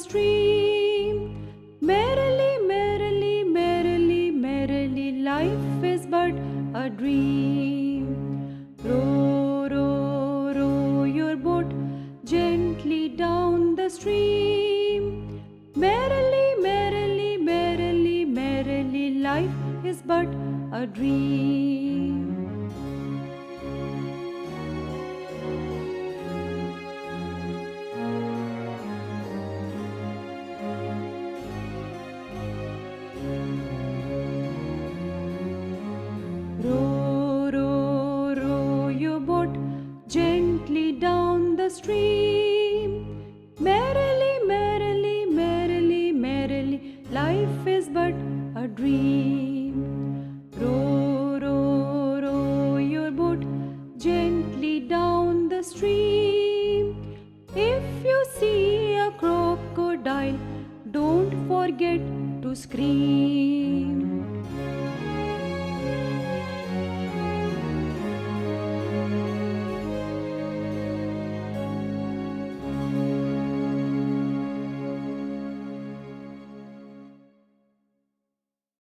stream. Merrily, merrily, merrily, merrily, life is but a dream. Row, row, row your boat gently down the stream. Merrily, merrily, merrily, merrily, life is but a dream. Row, row, row your boat gently down the stream. Merrily, merrily, merrily, merrily, life is but a dream. Row, row, row your boat gently down the stream. If you see a crocodile, don't forget to scream.